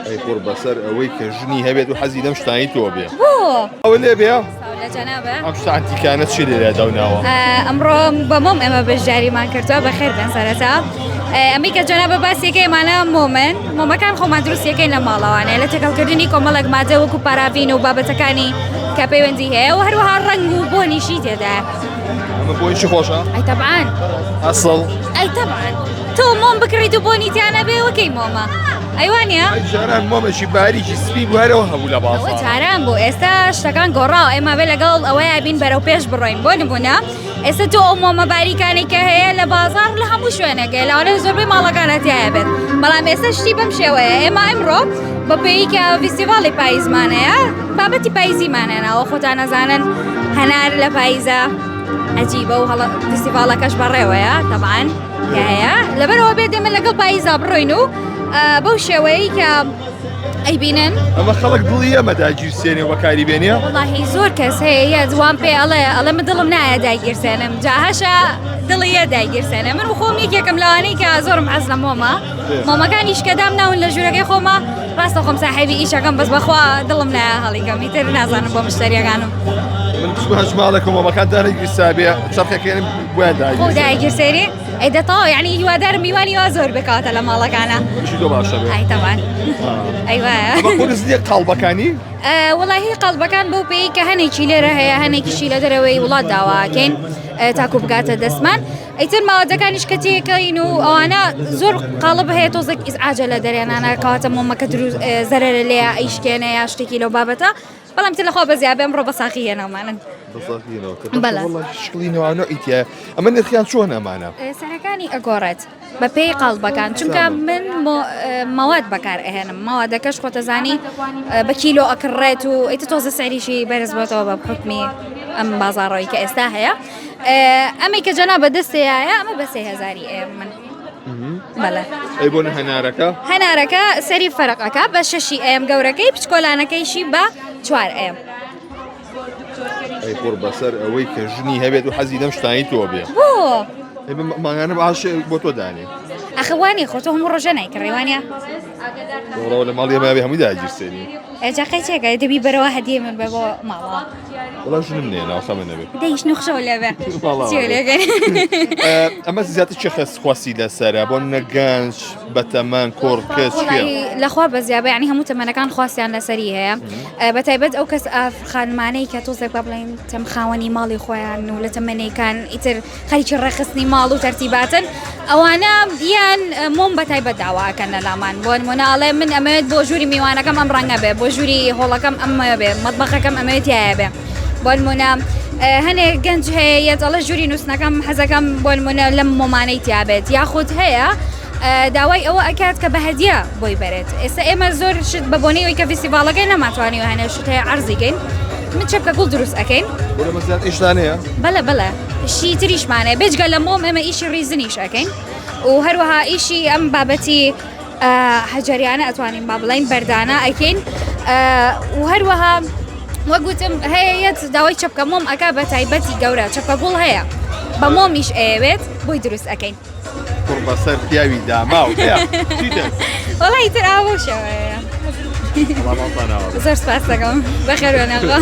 ئەی خۆر بەسەر ئەوەی کە ژنی هەبێت و حەزی لەم شتانی تۆ بێ بۆ ئەوە لێ بێ لە جەنابە ئەم شتانتیکانە چی لێرە داوناوە ئەمڕۆ بەمۆم ئێمە بەشداریمان کردووە بەخێر بن سەرەتا ئەمی کە جەنابە باسیەکەیمانە مۆمەکان خۆمان دروستیەکەین لە ماڵەوانەیە لە تێکەڵکردنی کۆمەڵک مادە وەکو پارافین و بابەتەکانی کە پەیوەندی هەیە و هەروەها ڕەنگ و بۆنیشی تێدا ئەمە بۆیشی خۆشە ئەی تەبعان ئەسڵ ئەی تەبعان تۆ مۆم بکڕیت و بۆنیتیانە بێ وەکەی مۆمە ئەیوانە جاران مۆمەشی باریکی سپی بوارەوە هەبوو لە ئەوە بازاڕ جاران بوو ئێستا شتەکان گۆڕاوە ئێمە بێ لەگەڵ ئەوەیە بین بەرەو پێش بڕۆین بۆ نمونە ئێستا تۆ ئەو مۆمە باریکانی کە هەیە لە بازاڕ لە هەموو شوێنەکە لەوانە زۆربەی ماڵەکانەتیایە بێت بەڵام ئێستا شتی بەم شێوەیە ئێمە ئەمڕۆ بە پێی کە فیستیڤاڵی پاییزمانەیە بابەتی پاییزیمانێنەوە خۆتان نەزانن هەنار لە پاییزە عجیبە و هەڵە فیستیڤاڵەکەش بەڕێوەیە تەبعان کە هەیە لەبەرەوە بێت ئێمە لەگەڵ پاییزا بڕۆین و بەو شێوەیە کە ئەیبینن ئەمە خەڵک دڵی ئەمە داگیرسێنێ و بەکاری بێنیە وڵاهی زۆر کەس هەیە جوان پێ ئەڵێ من دڵم نایە داگیرسێنم جاهەشە دڵیە داگیرسێنە من خۆم یەکێکم لەوانەی کە زۆرم حەز لە مۆمەکانی شکەدام ناون لە ژوورەکەی خۆمە ڕاستە خۆم ساحێبی ئیشەکەم بەس بەخوا دڵم نایە هەڵیکەم ئیتر نازانم بۆ مشتریەکانم من هەش ماڵێکم مۆمەکان دانەگیرسابێ چەرخەکەێنم بۆیان خۆ داگیرسێری ئەی دەتەواو یعنی هیوادارم میوانی وا زۆر بکاتە لە ماڵەکانە چی تۆ باشە بێ ئای تەمان ئەیوایە قورسیە قەڵبەکانی وڵاهی قەڵبەکان بەو پێی کە هەنێکی لێرە هەیە هەنێکیشی لە دەرەوەی وڵات داواکەین تاکو بگاتە دەستمان ئەیتر ماوەدەکانیش کە تێکەین و ئەوانە زۆر قاڵب هەیە تۆزێک ئیزعاجە لە دەریانانە کەواتە مۆمەکە دروست زەرەرە لێ ئەیشکێنە یا شتێکی لەو بابەتە بەڵام تر لەخوا بەزیابێ ئەمڕۆ بە ساقی هێنەومانن شقلینەوە ئیتە ئەمە نرخیان چۆن ئەمانە سەرەکانی ئەگۆڕێت بە پێی قاڵبەکان چونکە من مەواد بەکار ئەهێنم ماوادەکەش خۆتەزانی بە کیلۆ ئەکڕێت و ئیتە تۆزە سەریشی بەرز بۆتەوە بە حکمی ئەم بازاڕەوەی کە ئێستا هەیە ئەمەی کە جەنا بەدەستەیە ئەمە بە 3000 من بەڵێ ئەی بۆن هەنارەکە سەری فەرقەکە بە 6 گەورەکەی پچکۆلانەکەیشی بە 4 ئەی خۆر بەسەر ئەوەی کە ژنی هەبێت و حەزی لەم شتانی تۆ بێ بۆ ماگانە باش بۆ تۆ دانێ ئەخوانی خۆ تۆ هەموو ڕۆژە نایکڕێوانە لە ماڵی ئەمە بێ هەمووی داگیرسێنی جاقی چێکە دەبی بەرەوە هەدیە من بە بۆ ماڵەوە وڵا ژنم نێنەوە خەمە نەبێت دەیش نوخشەوە لەبێ ئەمە زیاتر چه خەسخواسی لەسەرە بۆ نەگەنج بەتەمان کۆڕکەس لەخوا بەزیابە ینی هەموو تەمەنەکان خواستیان لەسەری هەیە بەتایبەت ئەو کەس خانمانەی کە تۆزێک با بڵێن تەم خاوەنی ماڵی خۆیان و لە تەمەنەکان ئیتر خەریکی ڕێخستنی ماڵ و تەرتیباتن ئەوانە یان مۆم بەتایبەت داواکەن لە لامان بۆ نمونەڵێ من ئەمەوێت بۆ ژووری میوانەکەم ئەم ڕەنگە بێ بۆ ژووری هۆڵەکەم ئەمە بێ مەطبەخەکەم ئەمەوێت یایە بێ بۆ نمونە هەنێک گەنج هەیە دەڵێ ژووری نووسنەکەم حەزەکەم بۆ نمونە لەم مۆمانەی تیابێت یاخود هەیە داوای ئەوە ئەکات کە بە هەدیە بۆی بێت ئێستا ئێمە زۆر شت بە بۆنەوەی کە فیستیڤاڵەکەی نەماتوانی و هەنێ شت هەیە عەرزیکەین من چەپکە گوڵ دروست ئەەکەین ئیشتانەیە بەڵێ شی تریشمانەیە بێجگە لە مۆم ئێمە ئیشی ڕیزنیش ئەەکەین و هەروەها ئیشی ئەم بابەتی هەجاریانە ئەتوانین با بڵین بەردانە ئەکەین و هەروەها وەگوتم هەیەت داوای چەپکە مۆم ئەکا بە تایبەتی گەورە چەپکە گوڵ هەیە بە مۆمیش ئەوێت بۆی دروست ئەەکەین بەسەر پیاوی داما و وەڵی تر ئاوە شەوەیە زۆر سپاس دەکەم بەخێر وێنەغا